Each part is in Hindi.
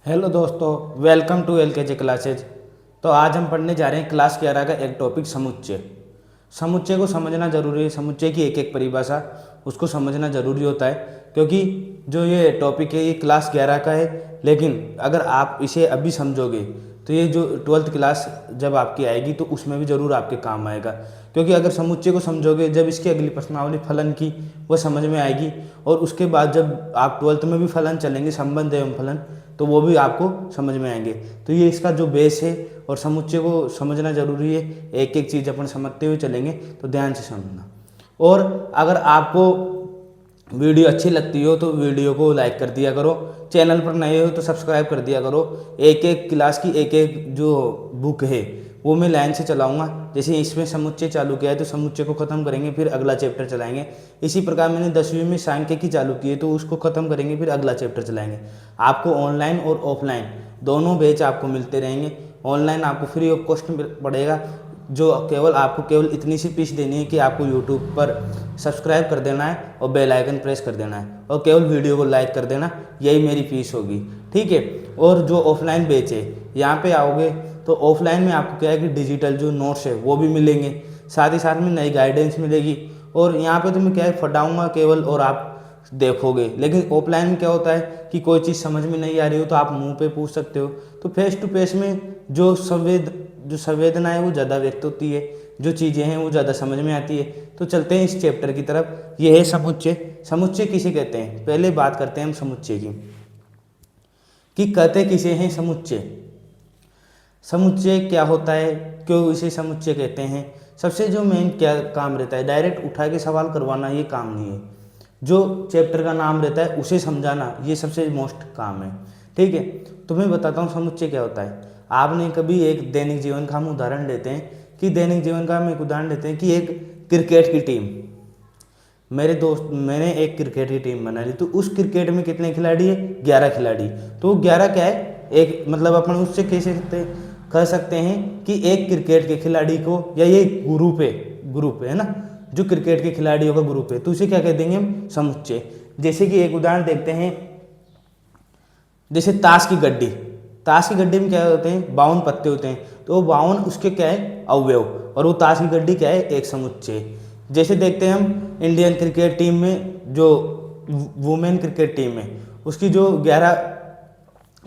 हेलो दोस्तों, वेलकम टू एलकेजी क्लासेज। तो आज हम पढ़ने जा रहे हैं क्लास 11 का एक टॉपिक समुच्चय। समुच्चय को समझना जरूरी है। समुच्चय की एक एक परिभाषा उसको समझना जरूरी होता है, क्योंकि जो ये टॉपिक है ये क्लास 11 का है। लेकिन अगर आप इसे अभी समझोगे तो ये जो 12th क्लास जब आपकी आएगी तो उसमें भी ज़रूर आपके काम आएगा। क्योंकि अगर समुच्चय को समझोगे, जब इसकी अगली प्रश्नावली फलन की वो समझ में आएगी, और उसके बाद जब आप 12th में भी फलन चलेंगे, संबंध एवं फलन, तो वो भी आपको समझ में आएंगे। तो ये इसका जो बेस है, और समुच्चय को समझना जरूरी है। एक एक चीज़ अपन समझते हुए चलेंगे, तो ध्यान से समझना। और अगर आपको वीडियो अच्छी लगती हो तो वीडियो को लाइक कर दिया करो। चैनल पर नए हो तो सब्सक्राइब कर दिया करो। एक एक क्लास की एक एक जो बुक है वो मैं लाइन से चलाऊंगा। जैसे इसमें समुच्चय चालू किया है तो समुच्चय को खत्म करेंगे, फिर अगला चैप्टर चलाएंगे। इसी प्रकार मैंने 10वीं में सांख्यिकी चालू की है तो उसको खत्म करेंगे, फिर अगला चैप्टर चलाएंगे। आपको ऑनलाइन और ऑफलाइन दोनों बैच आपको मिलते रहेंगे। ऑनलाइन आपको फ्री ऑफ कॉस्ट पड़ेगा, जो आपको केवल इतनी सी फीस देनी है कि आपको यूट्यूब पर सब्सक्राइब कर देना है और बेल आइकन प्रेस कर देना है, और केवल वीडियो को लाइक कर देना। यही मेरी फीस होगी, ठीक है। और जो ऑफलाइन बैच है, यहाँ पे आओगे तो ऑफलाइन में आपको क्या है कि डिजिटल जो नोट्स है वो भी मिलेंगे, साथ ही साथ में नई गाइडेंस मिलेगी। और यहाँ पे तो मैं क्या है फटाऊँगा केवल और आप देखोगे। लेकिन ऑफलाइन में क्या होता है कि कोई चीज़ समझ में नहीं आ रही हो तो आप मुंह पे पूछ सकते हो। तो फेस टू फेस में जो संवेदना है वो ज़्यादा व्यक्त होती है, जो चीज़ें हैं वो ज़्यादा समझ में आती है। तो चलते हैं इस चैप्टर की तरफ। ये है समुच्चय। समुच्चय किसे कहते हैं, पहले बात करते हैं हम समुच्चय की, कि कहते किसे हैं समुच्चय। समुच्चय क्या होता है, क्यों इसे समुच्चय कहते हैं। सबसे जो मेन क्या काम रहता है, डायरेक्ट उठा के सवाल करवाना ये काम नहीं है। जो चैप्टर का नाम रहता है उसे समझाना ये सबसे मोस्ट काम है, ठीक है। तो मैं बताता हूँ समुच्चय क्या होता है। आपने कभी एक दैनिक जीवन का हम उदाहरण लेते हैं कि दैनिक जीवन का हम एक उदाहरण लेते हैं कि एक क्रिकेट की टीम, मेरे दोस्त मैंने एक क्रिकेट की टीम बना ली। तो उस क्रिकेट में कितने खिलाड़ी है, 11 खिलाड़ी। तो 11 क्या है, एक मतलब अपन उससे कैसे कह सकते हैं कि एक क्रिकेट के खिलाड़ी को, या ये ग्रुप है ना, जो क्रिकेट के खिलाड़ियों का ग्रुप है, तो उसे क्या कह देंगे हम, समुच्चय। जैसे कि एक उदाहरण देखते हैं, जैसे ताश की गड्डी। ताश की गड्डी में क्या होते हैं, 52 पत्ते होते हैं। तो 52 उसके क्या है, अवयव, और वो ताश की गड्डी क्या है, एक समुच्चय। जैसे देखते हैं हम इंडियन क्रिकेट टीम में, जो वुमेन क्रिकेट टीम है, उसकी जो 11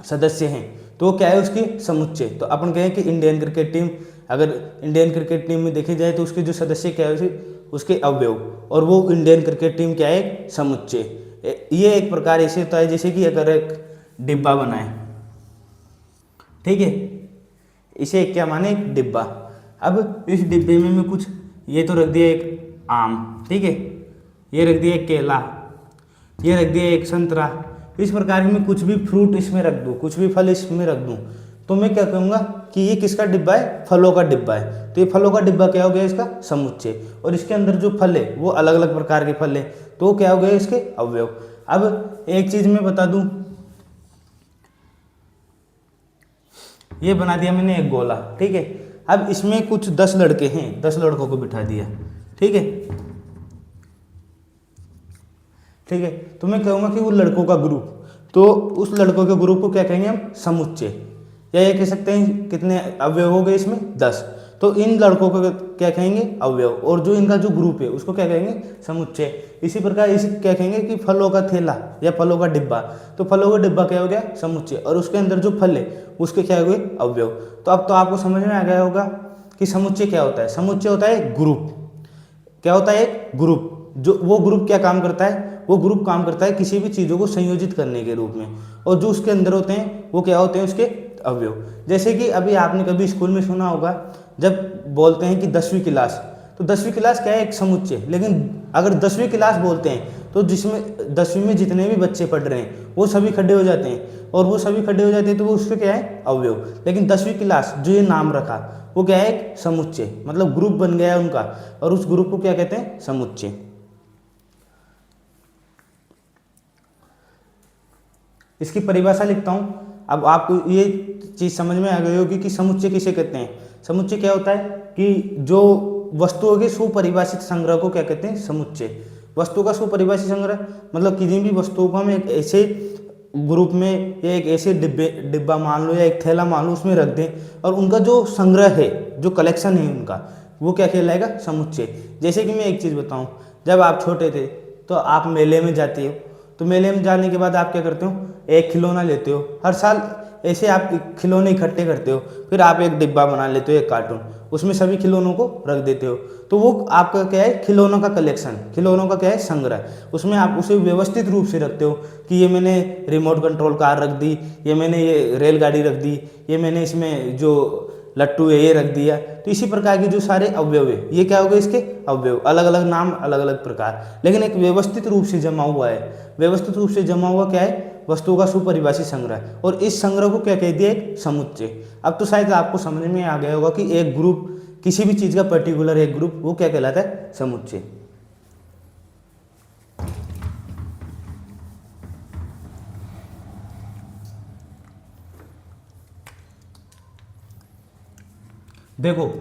सदस्य हैं, तो वो क्या है, उसकी समुच्चय। तो अपन कहें कि इंडियन क्रिकेट टीम, अगर इंडियन क्रिकेट टीम में देखी जाए तो उसके जो सदस्य क्या है, उसके अवयव, और वो इंडियन क्रिकेट टीम क्या है, समुच्चय। ये एक प्रकार ऐसे होता है जैसे कि अगर एक डिब्बा बनाए, ठीक है, इसे क्या माने, एक डिब्बा। अब इस डिब्बे में मैं कुछ, ये तो रख दिया एक आम, ठीक है, ये रख दिया एक केला, ये रख दिया एक संतरा। इस प्रकार की मैं कुछ भी फ्रूट इसमें रख दूँ, कुछ भी फल इसमें रख दूँ, तो मैं क्या कहूँगा कि ये किसका डिब्बा है, फलों का डिब्बा है। तो ये फलों का डिब्बा क्या हो गया, इसका समुच्चय। और इसके अंदर जो फल है वो अलग अलग प्रकार के फल है, तो क्या हो गया, इसके अवयव। अब एक चीज मैं बता दूं, ये बना दिया मैंने एक गोला, ठीक है। अब इसमें कुछ 10 लड़के हैं, 10 लड़कों को बिठा दिया, ठीक है, ठीक है। तो मैं कहूँगा कि वो लड़कों का ग्रुप, तो उस लड़कों के ग्रुप को क्या कहेंगे हम, समुच्चय। या ये कह सकते हैं कितने अवयव हो गए इसमें, 10। तो इन लड़कों को क्या कहेंगे, अवयव, और जो इनका जो ग्रुप है उसको क्या कहेंगे, समुच्चय। इसी प्रकार इसे क्या कहेंगे कि फलों का थैला या फलों का डिब्बा, तो फलों का डिब्बा क्या हो गया, समुच्चय, और उसके अंदर जो फल है उसके क्या हुए, अवयव। तो अब तो आपको समझ में आ गया होगा कि समुच्चय क्या होता है। समुच्चय होता है ग्रुप, क्या होता है, एक ग्रुप। जो वो ग्रुप क्या काम करता है, वो ग्रुप काम करता है किसी भी चीज़ों को संयोजित करने के रूप में, और जो उसके अंदर होते हैं वो क्या होते हैं, उसके अवयव। जैसे कि अभी आपने कभी स्कूल में सुना होगा, जब बोलते हैं कि 10वीं क्लास, तो 10वीं क्लास क्या है, एक समुच्चय। लेकिन अगर 10वीं क्लास बोलते हैं तो जिसमें 10वीं में जितने भी बच्चे पढ़ रहे हैं वो सभी खड़े हो जाते हैं, और वो सभी खड़े हो जाते हैं तो वो उसके क्या है, अवयव। लेकिन 10वीं क्लास जो ये नाम रखा वो क्या है, एक समुच्चय, मतलब ग्रुप बन गया है उनका, और उस ग्रुप को क्या कहते हैं, समुच्चय। इसकी परिभाषा लिखता हूं। अब आपको ये चीज समझ में आ गई होगी कि समुच्चय किसे कहते हैं। समुच्चय क्या होता है कि जो वस्तुओं के सुपरिभाषित संग्रह को क्या कहते हैं, समुच्चय। वस्तु का सुपरिभाषित संग्रह मतलब किसी भी वस्तुओं को हम एक ऐसे ग्रुप में या एक ऐसे डिब्बा मान लो या एक थैला मान लो, उसमें रख दें और उनका जो संग्रह है, जो कलेक्शन है उनका, वो क्या कहलाएगा? समुच्चय। जैसे कि मैं एक चीज़ बताऊं, जब आप छोटे थे तो आप मेले में जाते हो, तो मेले में जाने के बाद आप क्या करते हो? एक खिलौना लेते हो, हर साल ऐसे आप खिलौने इकट्ठे करते हो, फिर आप एक डिब्बा बना लेते हो, एक कार्टून, उसमें सभी खिलौनों को रख देते हो। तो वो आपका क्या है? खिलौनों का कलेक्शन, खिलौनों का क्या है? संग्रह। उसमें आप उसे व्यवस्थित रूप से रखते हो कि ये मैंने रिमोट कंट्रोल कार रख दी, ये मैंने ये रेलगाड़ी रख दी, ये मैंने इसमें जो लट्टू है ये रख दिया। तो इसी प्रकार के जो सारे अवयव है, ये क्या हो गए? इसके अवयव, अलग अलग नाम, अलग अलग प्रकार, लेकिन एक व्यवस्थित रूप से जमा हुआ है। व्यवस्थित रूप से जमा हुआ क्या है? वस्तुओं का सुपरिभाषित संग्रह। और इस संग्रह को क्या कह दिया? एक समुच्चय। अब तो शायद आपको समझ में आ गया होगा कि एक ग्रुप, किसी भी चीज का पर्टिकुलर एक ग्रुप, वो क्या कहलाता है? समुच्चय। देखो,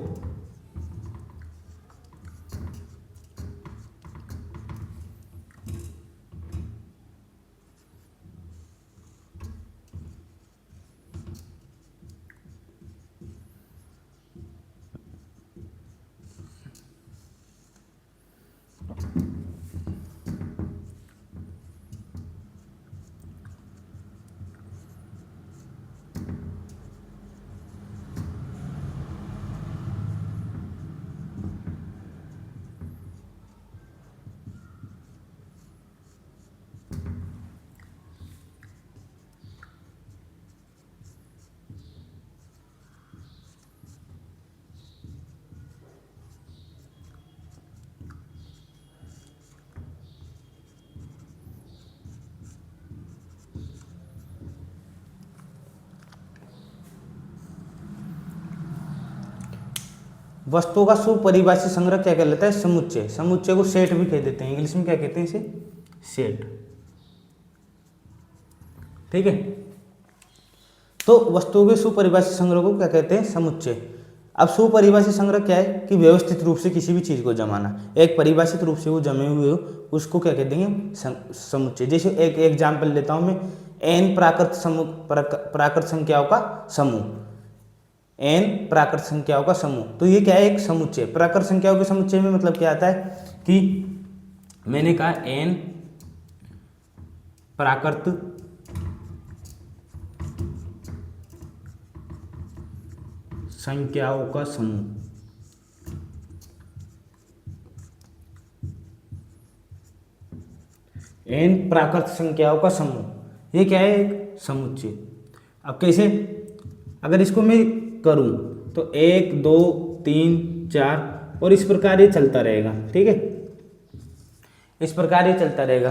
वस्तुओं का सुपरिभाषित संग्रह क्या कहलाता है? समुच्चय। समुच्चय को सेट भी कह देते हैं, इंग्लिश में क्या कहते हैं इसे? सेट। ठीक है, तो वस्तुओं के सुपरिभाषित संग्रह को क्या कहते हैं? समुच्चय। अब सुपरिभाषित संग्रह क्या है? कि व्यवस्थित रूप से किसी भी चीज को जमाना, एक परिभाषित रूप से वो जमे हुए हो, उसको क्या कहते हैं? समुच्चय। जैसे एक एग्जाम्पल लेता हूं मैं, एन प्राकृत संख्याओं का समूह, एन प्राकृत संख्याओं का समूह, तो ये क्या है? एक समुच्चय। प्राकृत संख्याओं के समुच्चय में मतलब क्या आता है? कि मैंने कहा एन प्राकृत संख्याओं का समूह, एन प्राकृत संख्याओं का समूह, ये क्या है? एक समुच्चय। अब कैसे? अगर इसको मैं करूं तो 1 2 3 4 और इस प्रकार ये चलता रहेगा। ठीक है, इस प्रकार ये चलता रहेगा।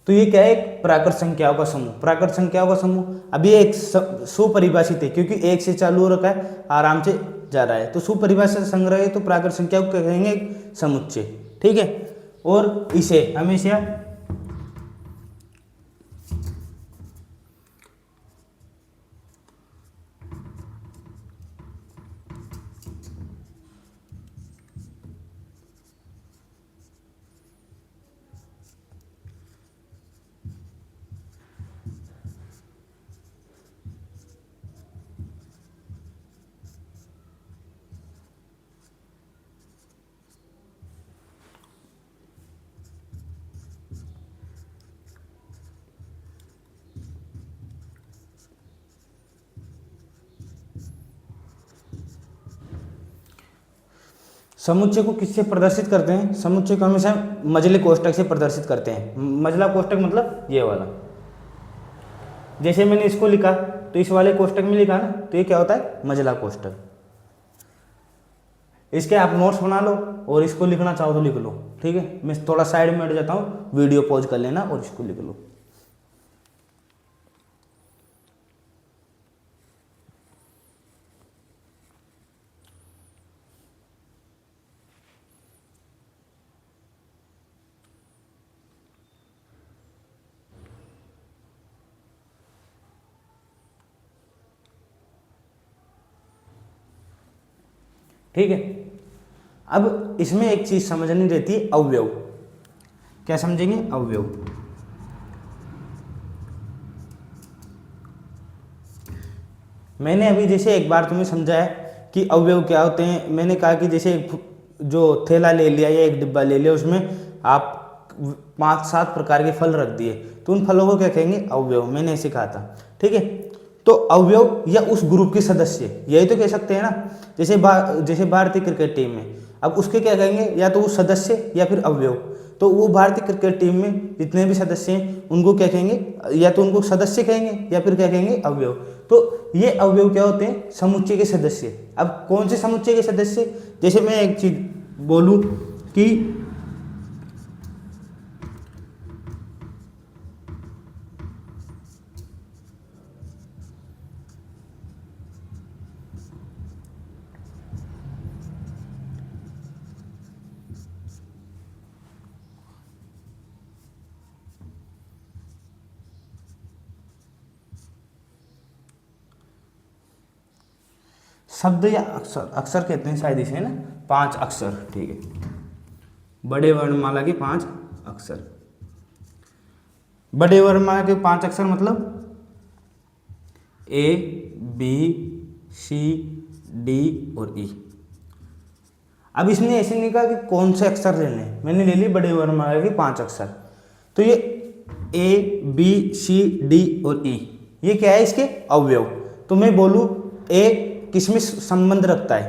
तो ये क्या है? एक प्राकृत संख्याओं का समूह। प्राकृत संख्याओं का समूह। अभी एक सुपरिभाषित है, क्योंकि एक से चालू हो रखा है, आराम से जा रहा है, तो सुपरिभाषित संग्रह है, तो प्राकृत संख्याओं को कहेंगे एक समुच्चय। ठीक है, और इसे हमेशा समुच्चय को किससे प्रदर्शित करते हैं? समुच्चय को हमेशा मझले कोष्टक से प्रदर्शित करते हैं। मझला कोष्टक मतलब ये वाला। जैसे मैंने इसको लिखा तो इस वाले कोष्टक में लिखा ना, तो ये क्या होता है? मझला कोष्टक। इसके आप नोट्स बना लो और इसको लिखना चाहो तो लिख लो। ठीक है, मैं थोड़ा साइड में हट जाता हूँ, वीडियो पॉज कर लेना और इसको लिख लो। ठीक है, अब इसमें एक चीज समझनी रहती है, अवयव। क्या समझेंगे? अवयव। मैंने अभी जैसे एक बार तुम्हें समझाया कि अवयव क्या होते हैं। मैंने कहा कि जैसे एक जो थैला ले लिया या एक डिब्बा ले लिया, उसमें आप 5-7 प्रकार के फल रख दिए, तो उन फलों को क्या कहेंगे? अवयव। मैंने ऐसे कहा था, ठीक है। तो अवयव या उस ग्रुप के सदस्य, यही तो कह सकते हैं ना। जैसे भारतीय क्रिकेट टीम में, अब उसके क्या कहेंगे? या तो वो सदस्य या फिर अवयव। तो वो भारतीय क्रिकेट टीम में जितने भी सदस्य हैं उनको क्या कहेंगे? या तो उनको सदस्य कहेंगे या फिर क्या कहेंगे? अवयव। तो ये अवयव क्या होते हैं? समुच्चय के सदस्य। अब कौन से समुच्चय के सदस्य? जैसे मैं एक चीज बोलूं कि शब्द या अक्षर, अक्षर कहते हैं शायद इसे, है ना, 5 अक्षर, ठीक है। बड़े वर्णमाला के 5 अक्षर। बड़े वर्णमाला के 5 अक्षर मतलब ए, बी, सी, डी और ई। अब इसने ऐसे नहीं कहा कि कौन से अक्षर लेने हैं, मैंने ले ली बड़े वर्णमाला के 5 अक्षर। तो ये ए, बी, सी, डी और ई, ये क्या है? इसके अवयव। तो मैं बोलूँ ए किसमें संबंध रखता है?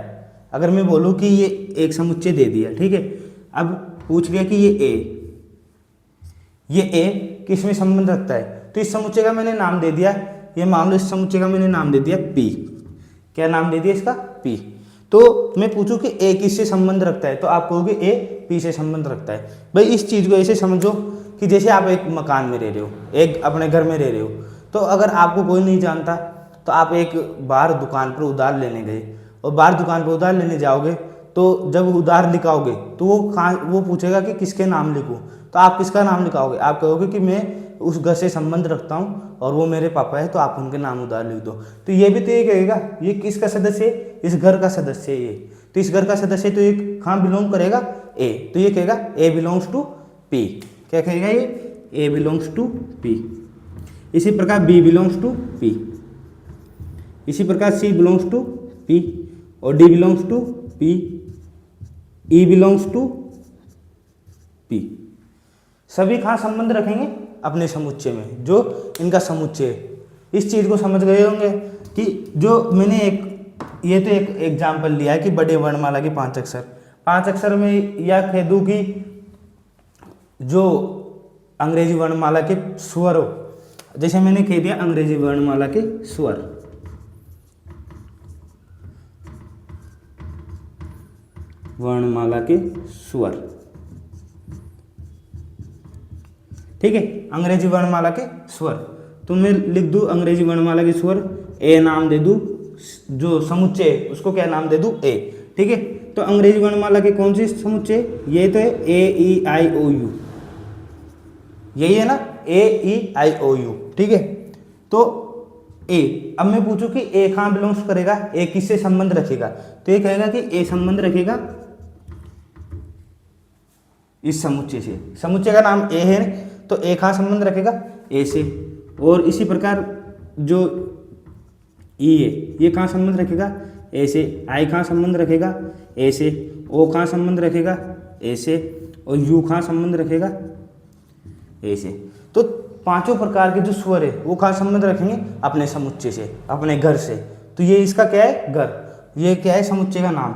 अगर मैं बोलूँ कि ये एक समुच्चय दे दिया, ठीक है। अब पूछ लिया कि ये ए किसमें संबंध रखता है, तो इस समुच्चय का मैंने नाम दे दिया, ये मान लो इस समुच्चय का मैंने नाम दे दिया पी। क्या नाम दे दिया इसका? पी। तो मैं पूछूं कि ए किससे संबंध रखता है, तो आप कहोगे ए पी से संबंध रखता है। भाई इस चीज को ऐसे समझो कि जैसे आप एक मकान में रह रहे हो, एक अपने घर में रह रहे हो, तो अगर आपको कोई नहीं जानता, तो आप एक बाहर दुकान पर उधार लेने गए, और बाहर दुकान पर उधार लेने जाओगे, तो जब उधार लिखाओगे तो वो पूछेगा कि किसके नाम लिखूं, तो आप किसका नाम लिखाओगे? आप कहोगे कि मैं उस घर से संबंध रखता हूँ और वो मेरे पापा है, तो आप उनके नाम उधार लिख दो। तो ये भी तो ये कहेगा ये किसका सदस्य है? इस घर का सदस्य है ये। तो इस घर का सदस्य तो ये कहाँ बिलोंग करेगा? ए। तो ये कहेगा ए बिलोंग्स टू पी। क्या कहेगा ये? A belongs to P. इसी प्रकार बी बिलोंग्स टू पी, इसी प्रकार सी बिलोंग्स टू पी, और D belongs to P, E belongs to P. सभी कहाँ संबंध रखेंगे? अपने समुच्चय में, जो इनका समुच्चय है। इस चीज को समझ गए होंगे कि जो मैंने ये तो एक एग्जाम्पल लिया है कि बड़े वर्णमाला के 5 अक्षर। 5 अक्षर में यह कह दूं कि जो अंग्रेजी वर्णमाला के स्वर हो, जैसे मैंने कह दिया अंग्रेजी वर्णमाला के स्वर, वर्णमाला के स्वर, ठीक है। अंग्रेजी वर्णमाला के स्वर, तो मैं लिख दूं अंग्रेजी वर्णमाला के स्वर, ए नाम दे दूं, जो समुच्चय है उसको क्या नाम दे दूं? ए, ठीक है। तो अंग्रेजी वर्णमाला के कौन से समुच्चय? ये तो है ए, ई, आई, ओ, यू, यही है ना, ए, ई, आई, ओ, यू, ठीक है। तो ए, अब मैं पूछूं कि ए कहाँ बिलोंग्स करेगा? ए किससे संबंध रखेगा? तो ये कहेगा कि ए संबंध रखेगा इस समुच्चय से। समुच्चय का नाम ए है, तो ए कहाँ संबंध रखेगा? ए से। और इसी प्रकार जो ई है, ये कहाँ संबंध रखेगा? ए से। आई कहाँ संबंध रखेगा? ए से। ओ कहाँ संबंध रखेगा? ए से। और यू कहाँ संबंध रखेगा? ए से। तो पांचों प्रकार के जो स्वर है वो कहाँ संबंध रखेंगे? अपने समुच्चय से, अपने घर से। तो ये इसका क्या है? घर। ये क्या है? समुच्चय का नाम।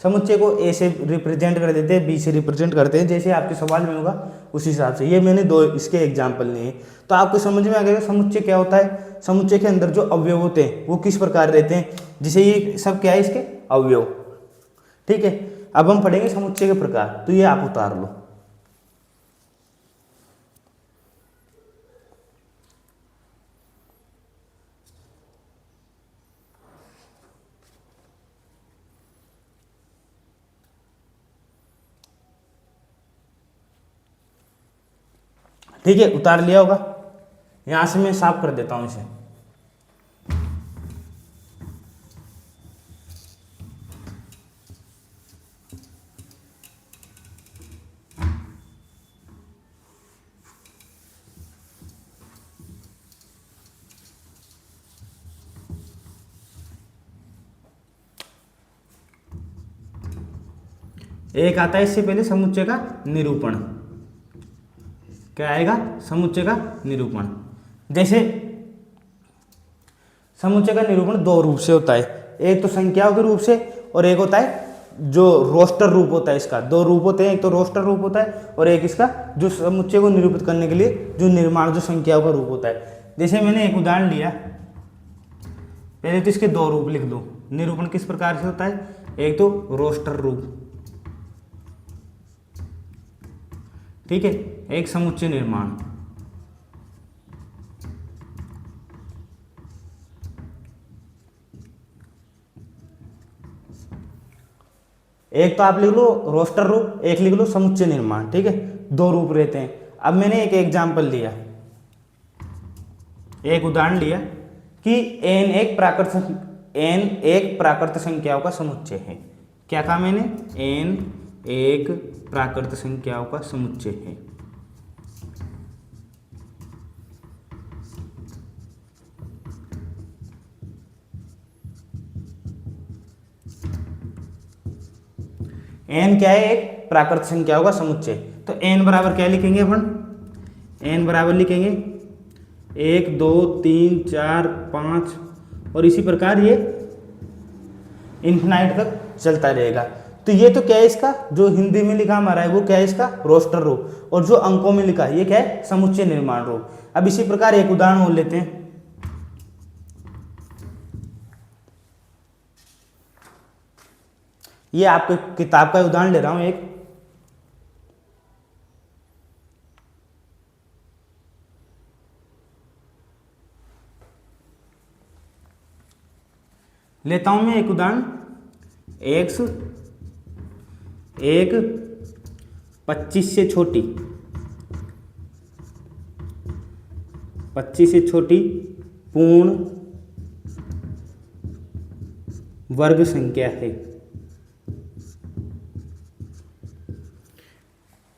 समुच्चय को ए से रिप्रेजेंट कर देते हैं, बी से रिप्रेजेंट करते हैं, जैसे आपके सवाल में होगा उस हिसाब से। ये मैंने 2 इसके एग्जाम्पल लिए, तो आपको समझ में आ गया समुच्चय क्या होता है। समुच्चय के अंदर जो अवयव होते हैं वो किस प्रकार रहते हैं, जिसे ये सब क्या है? इसके अवयव, ठीक है। अब हम पढ़ेंगे समुच्चय के प्रकार, तो ये आप उतार लो। ठीक है, उतार लिया होगा। यहां से मैं साफ कर देता हूं इसे। एक आता है इससे पहले समुच्चय का निरूपण। क्या आएगा? समुच्चय का निरूपण। जैसे समुच्चय का निरूपण दो रूप से होता है, एक तो संख्याओं के रूप से और एक होता है जो रोस्टर रूप होता है। इसका दो रूप होते हैं, एक तो रोस्टर रूप होता है और एक इसका जो समुच्चय को निरूपित करने के लिए जो निर्माण जो संख्याओं का रूप होता है। जैसे मैंने एक उदाहरण लिया, पहले तो इसके दो रूप लिख दो। निरूपण किस प्रकार से होता है? एक तो रोस्टर रूप, ठीक है, एक समुच्चय निर्माण। एक तो आप लिख लो रोस्टर रूप, एक लिख लो समुच्चय निर्माण, ठीक है, दो रूप रहते हैं। अब मैंने एक एग्जाम्पल लिया, एक उदाहरण लिया कि n एक प्राकृत संख्याओं का समुच्चय है। क्या कहा मैंने? n एक प्राकृत संख्याओं का समुच्चय है। n क्या है? एक प्राकृत संख्याओं का समुच्चय। तो n बराबर क्या लिखेंगे अपन? n बराबर लिखेंगे 1 2 3 4 5 और इसी प्रकार ये इन्फिनाइट तक चलता रहेगा। तो ये तो क्या है? इसका जो हिंदी में लिखा हमारा है वो क्या है? इसका रोस्टर रूप। और जो अंकों में लिखा है ये क्या है? समुच्चय निर्माण रूप। अब इसी प्रकार एक उदाहरण और लेते हैं। ये आपको किताब का उदाहरण ले रहा हूं, एक लेता हूं मैं एक उदाहरण। x एक 25 से छोटी 25 से छोटी पूर्ण वर्ग संख्या है।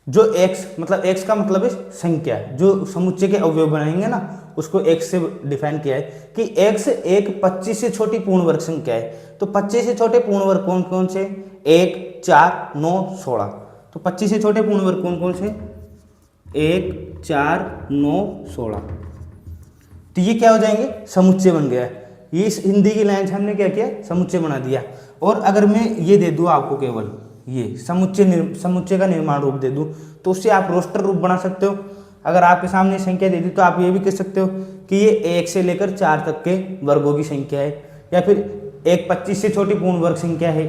जो x मतलब x का मतलब है संख्या, जो समुच्चय के अवयव बनाएंगे ना उसको x से डिफाइन किया है कि x एक 25 से छोटी पूर्ण वर्ग संख्या है। तो 25 से छोटे पूर्ण वर्ग कौन कौन से? 1 4 9 16। तो 25 से छोटे पूर्ण वर्ग कौन कौन से? 1 4 9 16। तो ये क्या हो जाएंगे? समुच्चय बन गया। ये इस हिंदी की लाइन से हमने क्या किया? समुच्चय बना दिया। और अगर मैं ये दे दूं आपको केवल ये समुच्चय का निर्माण रूप दे दूं तो उससे आप रोस्टर रूप बना सकते हो। अगर आपके सामने संख्या दे दी तो आप ये भी कह सकते हो कि ये 1 से लेकर 4 तक के वर्गों की संख्या है, या फिर एक 25 से छोटी पूर्ण वर्ग संख्या है।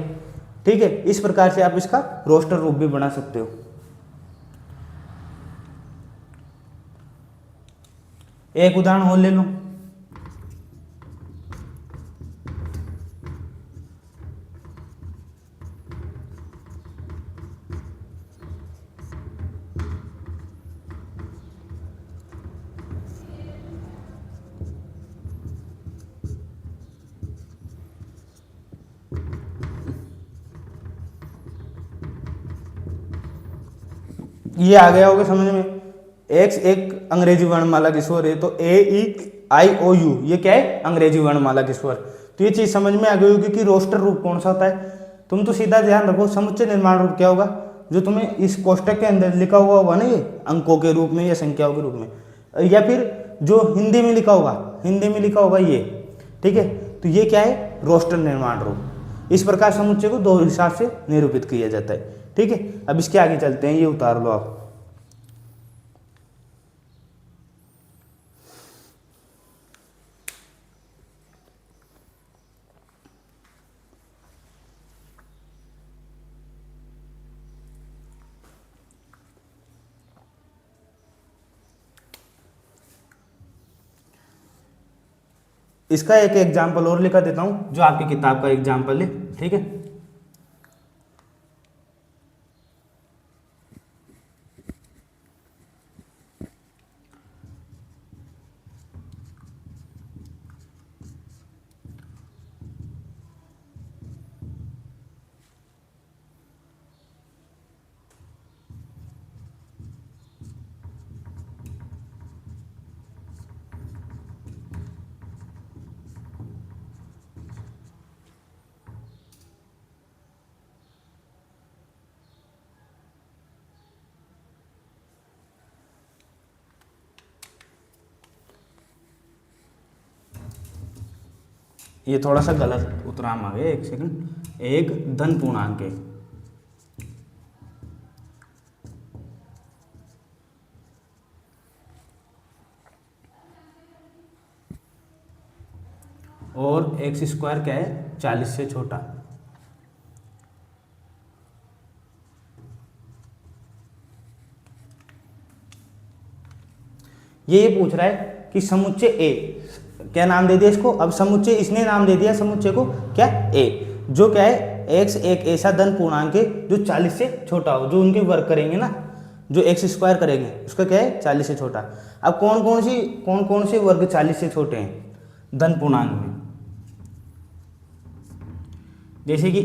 ठीक है, इस प्रकार से आप इसका रोस्टर रूप भी बना सकते हो। एक उदाहरण और ले लो। ये आ गया होगा समझ में। एक्स एक अंग्रेजी वर्णमाला के स्वर है, तो AEIOU ये क्या है? अंग्रेजी वर्णमाला के स्वर। तो ये चीज समझ में आ गई होगी कि रोस्टर रूप कौन सा होता है। तुम तो सीधा ध्यान रखो समुच्चय निर्माण रूप क्या होगा, जो तुम्हें इस कोष्टक के अंदर लिखा हुआ होगा ना, ये अंकों के रूप में या संख्याओं के रूप में, या फिर जो हिंदी में लिखा होगा, हिंदी में लिखा होगा ये। ठीक है, तो ये क्या है? रोस्टर निर्माण रूप। इस प्रकार समुच्चय को दो हिसाब से निरूपित किया जाता है। ठीक है, अब इसके आगे चलते हैं, ये उतार लो आप। इसका एक एग्जाम्पल और लिखा देता हूं जो आपकी किताब का एग्जाम्पल है। ठीक है, ये थोड़ा सा गलत उत्तराम आ गया, एक सेकंड। एक धन पूर्णांक है, और एक्स स्क्वायर क्या है, 40 से छोटा। ये पूछ रहा है कि समुच्चय ए, क्या नाम दे दिया इसको, अब समुच्चय इसने नाम दे दिया समुच्चय को क्या, ए, जो क्या है एक्स एक ऐसा धन पूर्णांक है जो 40 से छोटा हो, जो उनके वर्ग करेंगे ना, जो एक्स स्क्वायर करेंगे उसका क्या है 40 से छोटा। अब कौन कौन से वर्ग 40 से छोटे हैं धन पूर्णांक में, जैसे कि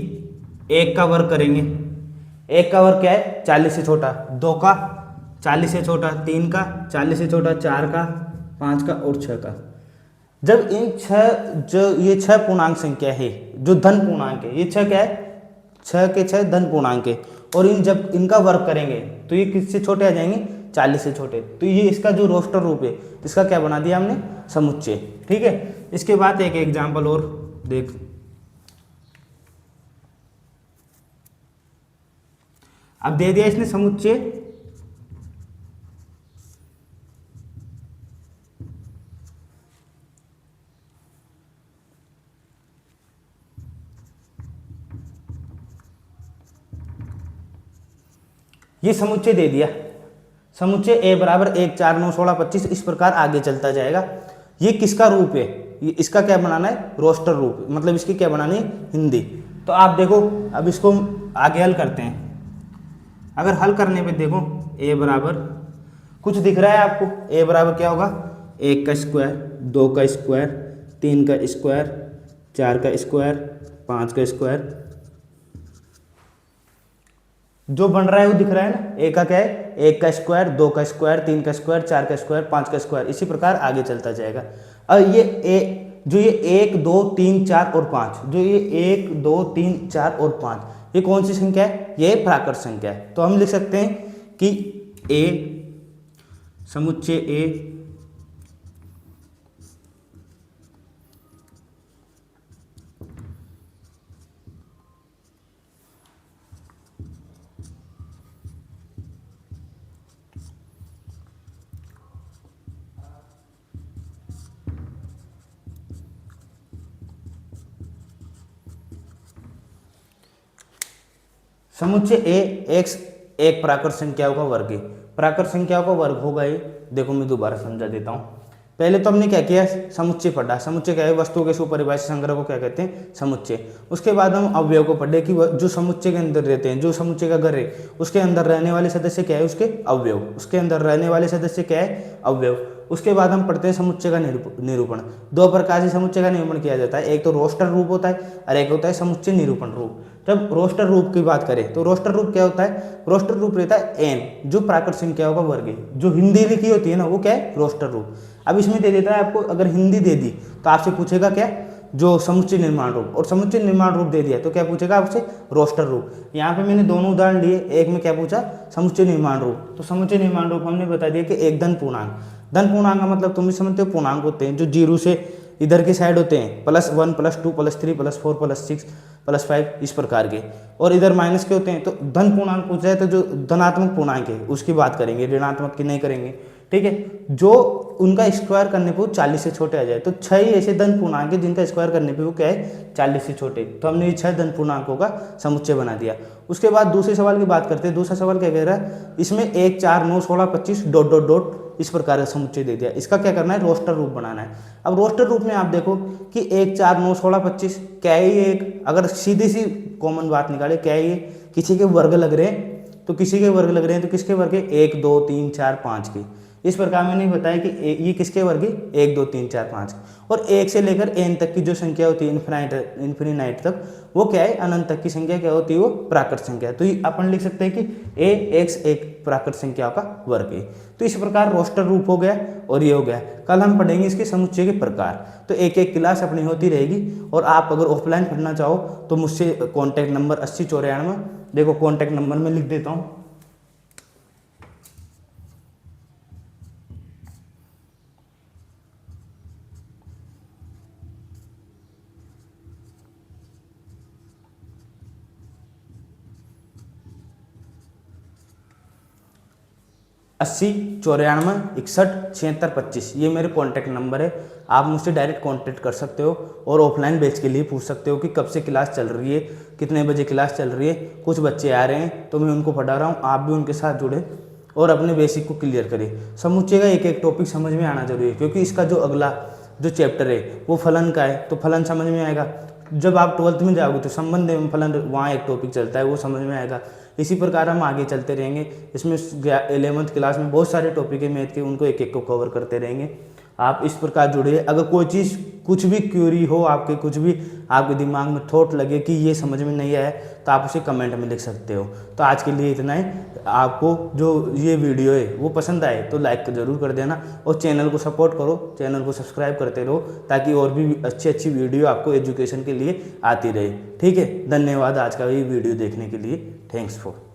एक का वर्ग करेंगे, एक का वर्ग क्या है 40 से छोटा, दो का 40 से छोटा, तीन का 40 से छोटा, चार का, पाँच का और छः का। जब इन छः, जो ये छः पूर्णांक संख्या है जो धन पूर्णांक है, ये छः क्या है, छः के छः धन पूर्णांक है, और इन जब इनका वर्ग करेंगे तो ये किससे छोटे आ जाएंगे, 40 से छोटे। तो ये इसका जो रोस्टर रूप है इसका क्या बना दिया हमने, समुच्चय। ठीक है, इसके बाद एक एग्जाम्पल और देख, अब दे दिया इसने समुच्चय ये समुच्चय दे दिया, समुच्चय ए बराबर 1 4 9 16 25 इस प्रकार आगे चलता जाएगा। ये किसका रूप है, ये इसका क्या बनाना है, रोस्टर रूप, मतलब इसकी क्या बनानी है, हिंदी। तो आप देखो अब इसको आगे हल करते हैं। अगर हल करने पे देखो ए बराबर कुछ दिख रहा है आपको, ए बराबर क्या होगा, 1 का स्क्वायर, 2 का स्क्वायर, 3 का स्क्वायर, 4 का स्क्वायर, 5 का स्क्वायर, जो बन रहा है वो दिख रहा है ना। ए का क्या है, 1 का स्क्वायर, 2 का स्क्वायर, 3 का स्क्वायर, 4 का स्क्वायर, 5 का स्क्वायर, इसी प्रकार आगे चलता जाएगा। अब ये ए जो ये 1 2 3 4 और 5, जो ये 1 2 3 4 और 5, ये कौन सी संख्या है, ये प्राकृत संख्या है। तो हम लिख सकते हैं कि ए, समुच्चय ए समुच्चय ए एक्स एक प्राकृत संख्याओं का वर्ग है। प्राकृत संख्याओं का वर्ग होगा ये, देखो मैं दोबारा समझा देता हूँ। पहले तो हमने क्या किया, समुच्चय पढ़ा, समुच्चय क्या है, वस्तुओं के सुपरिभाषित संग्रह को क्या कहते हैं, समुच्चय। उसके बाद हम अवयव को पढ़े कि जो समुच्चय के अंदर रहते हैं, जो समुच्चय का घर है उसके अंदर रहने वाले सदस्य क्या है, उसके अवयव, उसके अंदर रहने वाले सदस्य क्या है, अवयव। उसके बाद हम पढ़ते हैं समुच्चय का निरूपण। दो प्रकार से समुच्चय का निरूपण किया जाता है, एक तो रोस्टर रूप होता है और एक होता है समुच्चय निरूपण रूप। जब रोस्टर रूप की बात करें तो रोस्टर रूप क्या होता है, रोस्टर रूप रहता है एन, जो प्राकृत संख्याओं का वर्ग है, जो हिंदी लिखी होती है ना वो क्या है, रोस्टर रूप। अब इसमें दे देता है आपको, अगर हिंदी दे दी तो आपसे पूछेगा क्या, जो समुच्चय निर्माण रूप, और समुच्चय निर्माण रूप दे दिया तो क्या पूछेगा आपसे, रोस्टर रूप। यहाँ पे मैंने दोनों उदाहरण लिए, एक में क्या पूछा, समुच्चय निर्माण रूप, तो समुच्चय निर्माण रूप हमने बता दिया कि एक धन पूर्णांक। धन पूर्णांक का मतलब तुम भी समझते हो, पूर्णांक होते हैं जो जीरो से इधर की साइड होते हैं, +1 +2 +3 +4 +6 +5 इस प्रकार के, और इधर माइनस के होते हैं। तो धन पूर्णांक पूछ रहे तो जो धनात्मक पूर्णांक है उसकी बात करेंगे, ऋणात्मक की नहीं करेंगे। ठीक है, जो उनका स्क्वायर करने पे वो 40 से छोटे आ जाए, तो 6 ही ऐसे धन पूर्णांक है जिनका स्क्वायर करने पे वो क्या है, 40 से छोटे। तो हमने ये 6 धन पूर्णांकों का समुच्चय बना दिया। उसके बाद दूसरे सवाल की बात करते हैं। दूसरा सवाल क्या कह रहा है, इसमें 1 4 9 16 25 ... इस प्रकार का समुच्चय दे दिया, इसका क्या करना है, रोस्टर रूप बनाना है। अब रोस्टर रूप में आप देखो कि 1 4 9 16 25 क्या है, ये एक, अगर सीधी सी कॉमन बात निकाले क्या है, ये किसी के वर्ग लग रहे हैं, तो किसी के वर्ग लग रहे हैं, तो किसके वर्ग है, 1 2 3 4 5 के। इस प्रकार मैंने बताया कि ये किसके वर्ग है, 1 2 3 4 5। और 1 से लेकर n तक की जो संख्या होती है, इन्फिनिट तक, वो क्या है, अनंत तक की संख्या क्या होती है, वो प्राकृत संख्या। तो अपन लिख सकते हैं कि a x एक प्राकृत संख्या का वर्ग है। तो इस प्रकार रोस्टर रूप हो गया और ये हो गया। कल हम पढ़ेंगे इसके समुच्चय के प्रकार। तो एक एक क्लास अपनी होती रहेगी, और आप अगर ऑफलाइन पढ़ना चाहो तो मुझसे कॉन्टैक्ट नंबर 8094, देखो कॉन्टैक्ट नंबर में लिख देता हूँ, 80 94 61 76 ये मेरे कॉन्टैक्ट नंबर है। आप मुझसे डायरेक्ट कांटेक्ट कर सकते हो और ऑफलाइन बैच के लिए पूछ सकते हो कि कब से क्लास चल रही है, कितने बजे क्लास चल रही है। कुछ बच्चे आ रहे हैं तो मैं उनको पढ़ा रहा हूँ, आप भी उनके साथ जुड़े और अपने बेसिक को क्लियर करें। समुच्चय का एक एक टॉपिक समझ में आना जरूरी है, क्योंकि इसका जो अगला जो चैप्टर है वो फलन का है, तो फलन समझ में आएगा। जब आप 12th में जाओगे तो संबंध एवं फलन वहाँ एक टॉपिक चलता है, वो समझ में आएगा। इसी प्रकार हम आगे चलते रहेंगे। इसमें 11th क्लास में बहुत सारे टॉपिक है मैथ के, उनको एक एक को कवर करते रहेंगे। आप इस प्रकार जुड़िए। अगर कोई चीज़ कुछ भी क्यूरी हो आपके, कुछ भी आपके दिमाग में थॉट लगे कि ये समझ में नहीं आया, तो आप उसे कमेंट में लिख सकते हो। तो आज के लिए इतना ही। आपको जो ये वीडियो है वो पसंद आए तो लाइक ज़रूर कर देना और चैनल को सपोर्ट करो, चैनल को सब्सक्राइब करते रहो, ताकि और भी अच्छी अच्छी वीडियो आपको एजुकेशन के लिए आती रहे। ठीक है, धन्यवाद आज का ये वीडियो देखने के लिए। Thanks for